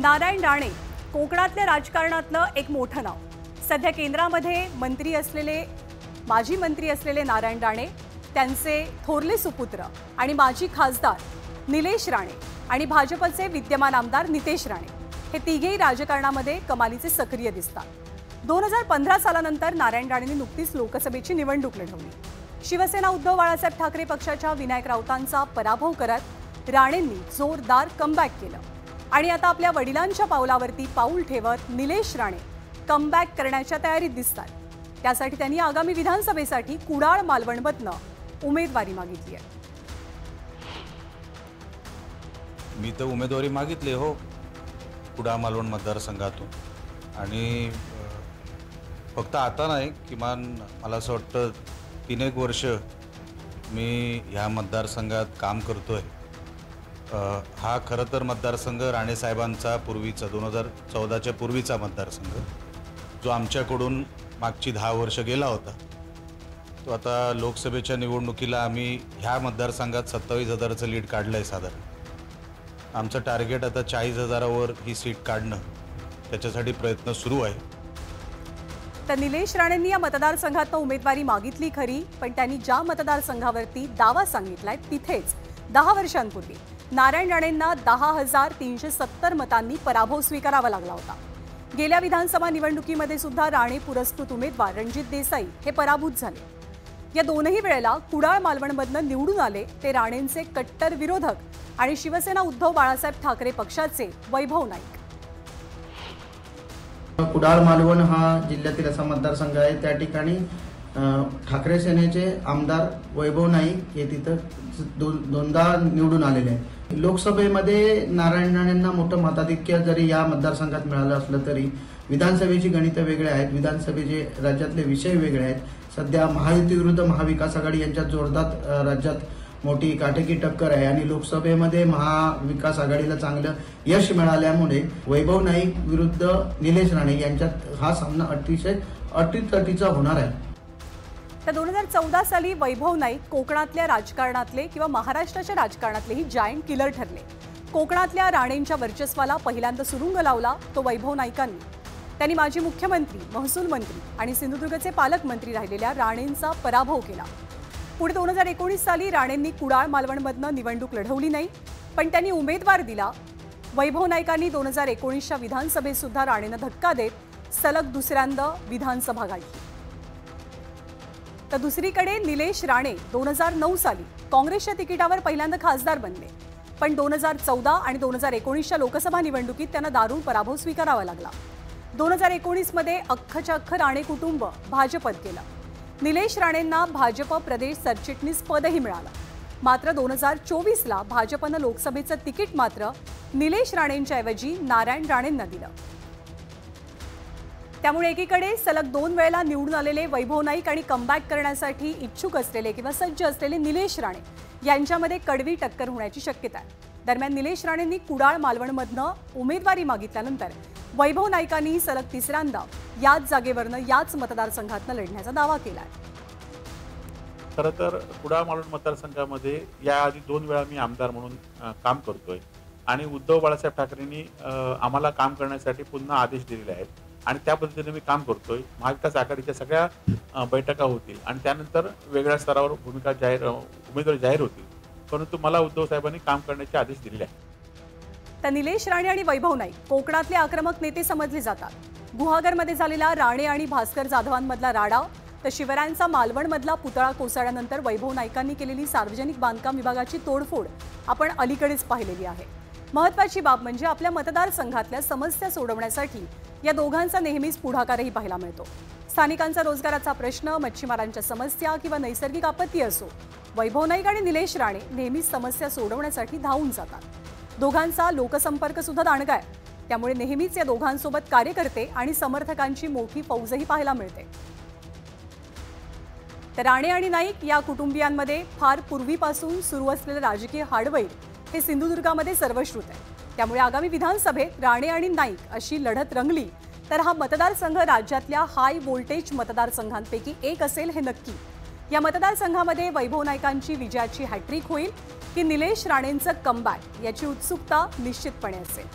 नारायण राणे कोकणातल्या राजकारणातलं एक मोठं नाव। सध्या केंद्रामध्ये माजी मंत्री असलेले नारायण राणे, त्यांचे थोरले सुपुत्र आणि माजी खासदार निलेश राणे आणि भाजपचे विद्यमान आमदार नितेश राणे हे तिघेही राजकारणामध्ये कमालीचे सक्रिय दिसतात। 2015 सालानंतर नारायण राणेंनी नुकतीच लोकसभेची निवडणूक लढवली। शिवसेना उद्धव बाळासाहेब ठाकरे पक्षाच्या विनायक राऊतांचा पराभव करत राणेंनी जोरदार कमबॅक केलं आणि आता आपल्या वडिलांच्या पावलावरती पाऊल ठेवत निलेश राणे कमबॅक करण्याच्या तयारीत दिसतात। त्यासाठी त्यांनी आगामी विधानसभेसाठी कुडाळ मालवणमधनं उमेदवारी मागितली आहे। मी तर उमेदवारी मागितली हो कुडाळ मालवण मतदारसंघातून, आणि फक्त आता नाही, किमान मला असं वाटतं 3-1 वर्ष मी ह्या मतदारसंघात काम करतोय। हा खरं तर मतदारसंघ राणे साहेबांचा पूर्वीचा 2014च्या पूर्वीचा मतदारसंघ, जो आमच्याकडून मागची 10 वर्ष गेला होता, तो आता लोकसभेच्या निवडणुकीला आम्ही ह्या मतदारसंघात 27,000चं लीड काढलं आहे। साधारण आमचं टार्गेट आता 40,000वर ही सीट काढणं, त्याच्यासाठी प्रयत्न सुरू आहे। तर निलेश राणेंनी या मतदारसंघात उमेदवारी मागितली खरी, पण त्यांनी ज्या मतदारसंघावरती दावा सांगितलाय तिथेच 10 वर्षांपूर्वी नारायण राणेंना 10,370 मतांनी पराभव स्वीकारावा लागला होता। गेल्या विधानसभा निवडणुकीमध्ये सुद्धा राणे पुरस्कृत उमेदवार रणजित देसाई हे पराभूत झाले। या दोनही वेळेला कुडाळ मालवणमधनं निवडून आले ते राणेंचे कट्टर विरोधक आणि शिवसेना उद्धव बाळासाहेब ठाकरे पक्षाचे वैभव नाईक। कुडाळ मालवण हा जिल्ह्यातील असा मतदारसंघ आहे, त्या ठिकाणी ठाकरे सेनेचे आमदार वैभव नाईक हे तिथं दोनदा निवडून आलेले आहेत। लोकसभेमध्ये नारायण राणेंना मोठं मताधिक्य जरी या मतदारसंघात मिळालं असलं तरी विधानसभेची गणितं वेगळे आहेत, विधानसभेचे राज्यातले विषय वेगळे आहेत। सध्या महायुती विरुद्ध महाविकास आघाडी यांच्यात जोरदार राज्यात मोठी काटेकी टक्कर आहे आणि लोकसभेमध्ये महाविकास आघाडीला चांगलं यश मिळाल्यामुळे वैभव नाईक विरुद्ध निलेश राणे यांच्यात हा सामना अतिशय अटीतटीचा होणार आहे। तर 2014 साली वैभव नाईक कोकणातल्या राजकारणातले किंवा महाराष्ट्राच्या राजकारणातलेही जायंट किलर ठरले। कोकणातल्या राणेंच्या वर्चस्वाला पहिल्यांदा सुरुंग लावला तो वैभव नाईकांनी। त्यांनी माजी मुख्यमंत्री, महसूल मंत्री आणि सिंधुदुर्गचे पालकमंत्री राहिलेल्या राणेंचा पराभव केला। पुढे 2019 साली राणेंनी कुडाळ मालवणमधनं निवडणूक लढवली नाही, पण त्यांनी उमेदवार दिला। वैभव नाईकांनी 2019च्या विधानसभेत सुद्धा राणेंना धक्का देत सलग दुसऱ्यांदा विधानसभा गाठली। तर दुसरीकडे निलेश राणे 2009 साली काँग्रेसच्या तिकिटावर पहिल्यांदा खासदार बनले, पण 2014 आणि 2019च्या लोकसभा निवडणुकीत त्यांना दारुण पराभव स्वीकारावा लागला। 2019 मध्ये अख्खच्या अख्खं राणे कुटुंब भाजपत गेलं। निलेश राणेंना भाजप प्रदेश सरचिटणीस पदही मिळालं, मात्र 2024ला भाजपनं लोकसभेचं तिकीट मात्र निलेश राणेंच्या ऐवजी नारायण राणेंना दिलं। त्यामुळे एकीकडे सलग 2 वेळेला निवडून आलेले वैभव नाईक आणि कमबॅक करण्यासाठी इच्छुक असलेले किंवा सज्ज असलेले निलेश राणे यांच्यामध्ये कडवी टक्कर होण्याची शक्यता आहे। दरम्यान निलेश राणेंनी कुडाळ मालवणमधनं उमेदवारी मागितल्यानंतर वैभव नाईकांनी सलग तिसऱ्यांदा याच जागेवरनं याच मतदारसंघातनं लढण्याचा दावा केलाय। खरं तर कुडाळ मालवण मतदारसंघामध्ये याआधी 2 वेळा मी आमदार म्हणून काम करतोय आणि उद्धव बाळासाहेब ठाकरेंनी आम्हाला काम करण्यासाठी पुन्हा आदेश दिलेले आहेत आणि त्या पद्धतीने मी काम करतोय। महाविकास आघाडीच्या सगळ्या बैठका होतील आणि त्यानंतर वेगळ्या स्तरावर उमेदवारी जाहीर होतील, परंतु मला उद्धव साहेबांनी काम करण्याचे आदेश दिले आहेत। तर निलेश राणे आणि वैभव नाईक कोकणातले आक्रमक नेते समजले जातात। गुहागरमध्ये झालेला राणे आणि भास्कर जाधवांमधला राडा, तर शिवरायांचा मालवणमधला पुतळा कोसळल्यानंतर वैभव नाईकांनी केलेली सार्वजनिक बांधकाम विभागाची तोडफोड आपण अलीकडेच पाहिलेली आहे। महत्त्वाची बाब म्हणजे आपल्या मतदारसंघातल्या समस्या सोडवण्यासाठी या दोघांचा नेहमीच पुढाकारही पाहायला मिळतो। स्थानिकांचा रोजगाराचा प्रश्न, मच्छीमारांच्या समस्या किंवा नैसर्गिक आपत्ती असो, वैभव नाईक आणि निलेश राणे नेहमीच समस्या सोडवण्यासाठी धावून जातात। दोघांचा लोकसंपर्क सुद्धा दांडगा आहे, त्यामुळे नेहमीच या दोघांसोबत कार्यकर्ते आणि समर्थकांची मोठी फौजही पाहायला मिळते। तर राणे आणि नाईक या कुटुंबियांमध्ये फार पूर्वीपासून सुरू असलेले राजकीय हाडवैर हे सिंधुदुर्गामध्ये सर्वश्रुत आहे। त्यामुळे आगामी विधानसभेत राणे आणि नाईक अशी लढत रंगली तर हा मतदारसंघ राज्यातल्या हाय व्होल्टेज मतदारसंघांपैकी एक असेल हे नक्की। या मतदारसंघामध्ये वैभव नाईकांची विजयाची हॅट्रिक होईल की निलेश राणेंचं कमबॅक याची उत्सुकता निश्चितपणे असेल।